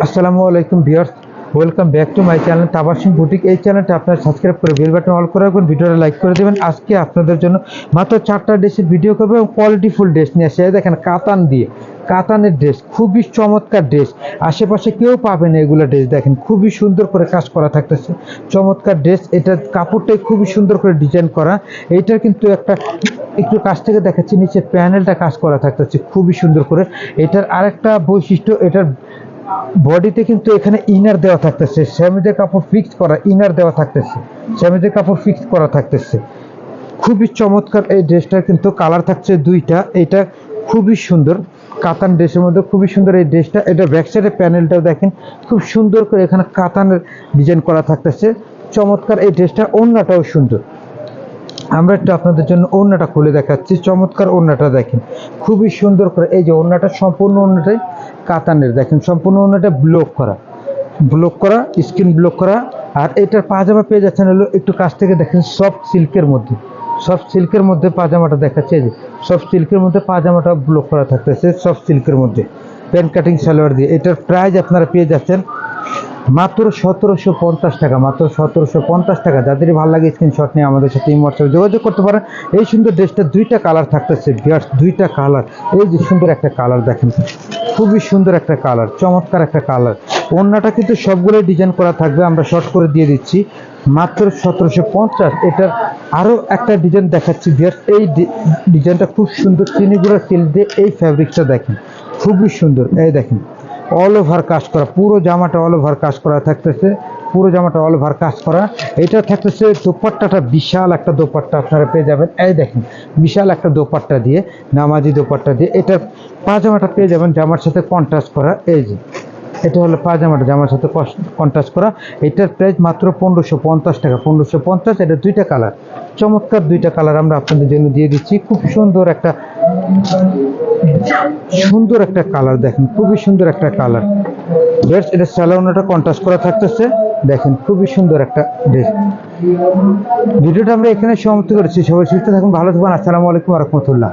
আসসালামু আলাইকুম viewers, welcome back to my channel Tabassum boutique. এই চ্যানেলটা আপনারা সাবস্ক্রাইব করে বেল বাটন অল করে রাখবেন, ভিডিওটা লাইক করে দেবেন। আজকে আপনাদের জন্য মাত্র 4টা ড্রেসের ভিডিও করবো এবং কোয়ালিটিফুল ড্রেস নিয়ে আসে। দেখেন কাতান দিয়ে, কাতানের ড্রেস, খুবই চমৎকার ড্রেস, আশেপাশে কেউ পাবে না এগুলো ড্রেস। দেখেন খুবই সুন্দর করে কাজ করা থাকতেছে, চমৎকার ড্রেস। এটার কাপড়টাই খুবই সুন্দর করে ডিজাইন করা। এইটার কিন্তু একটু কাছ থেকে দেখাচ্ছি, নিচে প্যানেলটা কাজ করা থাকতেছে খুবই সুন্দর করে। এটার আরেকটা বৈশিষ্ট্য, এটার বডিতে কিন্তু এখানে ইনার দেওয়া থাকতেছে, স্যামিজের কাপড় ফিক্স করা, ইনার দেওয়া থাকতেছে, স্যামিজের কাপড় ফিক্স করা থাকতেছে। খুবই চমৎকার এই ড্রেসটার কিন্তু কালার থাকছে দুইটা। এটা খুবই সুন্দর কাতান ড্রেসের মধ্যে, খুবই সুন্দর এই ড্রেসটা। এটা ব্যাক সাইডের প্যানেলটাও দেখেন খুব সুন্দর করে এখানে কাতানের ডিজাইন করা থাকতেছে, চমৎকার এই ড্রেসটা। ওড়নাটাও সুন্দর, আমরা একটু আপনাদের জন্য ওড়নাটা খুলে দেখাচ্ছি। চমৎকার ওড়নাটা দেখেন খুবই সুন্দর করে। এই যে ওড়নাটা, সম্পূর্ণ ওড়নাটাই কাতানের, দেখেন সম্পূর্ণ ওড়নাটা ব্লক করা, ব্লক করা, স্ক্রিন ব্লক করা। আর এটার পাজামা পেয়ে যাচ্ছেন হলো একটু কাছ থেকে দেখেন সফট সিল্কের মধ্যে, সফট সিল্কের মধ্যে পাজামাটা দেখাচ্ছে। এই যে সফট সিল্কের মধ্যে পাজামাটা ব্লক করা থাকতেছে, সফট সিল্কের মধ্যে প্যান্ট কাটিং সালোয়ার দিয়ে। এটার প্রাইস আপনারা পেয়ে যাচ্ছেন মাত্র 1750 টাকা, মাত্র 1750 টাকা। যাদেরই ভালো লাগে স্ক্রিনশট নিয়ে আমাদের সাথে এই হোয়াটসঅ্যাপে যোগাযোগ করতে পারেন। এই সুন্দর ড্রেসটা দুইটা কালার থাকতেছে ভিউয়ার্স, দুইটা কালার। এই যে সুন্দর একটা কালার দেখেন, খুবই সুন্দর একটা কালার, চমৎকার একটা কালার। ওড়নাটা কিন্তু সবগুলোই ডিজাইন করা থাকবে, আমরা শর্ট করে দিয়ে দিচ্ছি মাত্র 1750। এটার আরও একটা ডিজাইন দেখাচ্ছি ভিউয়ার্স। এই ডিজাইনটা খুব সুন্দর, চিনিগুড়া সিল্ক দিয়ে এই ফ্যাব্রিকটা দেখেন খুবই সুন্দর। এই দেখেন অল ওভার কাজ করা, পুরো জামাটা অল ওভার কাজ করা থাকতেছে, পুরো জামাটা অল ওভার কাজ করা। এটা থাকতেছে দোপাট্টাটা, বিশাল একটা দোপাট্টা আপনারা পেয়ে যাবেন। এই দেখেন বিশাল একটা দোপাট্টা দিয়ে, নামাজি দোপাট্টা দিয়ে। এটার পাজামাটা পেয়ে যাবেন জামার সাথে কন্ট্রাস্ট করা। এই যে এটা হলো পাজামাটা, জামার সাথে কন্ট্রাস্ট করা। এটার প্রাইস মাত্র 1550 টাকা, 1550। এটা দুইটা কালার, চমৎকার দুইটা কালার আমরা আপনাদের জন্য দিয়ে দিচ্ছি। খুব সুন্দর একটা, সুন্দর একটা কালার দেখেন, খুবই সুন্দর একটা কালার ড্রেস। এটা স্যালোনাটা কন্ট্রাস্ট করা থাকতেছে, দেখেন খুবই সুন্দর একটা ড্রেস। ভিডিওটা আমরা এখানে সমাপ্ত করেছি। সবাই সুস্থ থাকুন, ভালো থাকুন। আসসালামু আলাইকুম ওয়া রাহমাতুল্লাহ।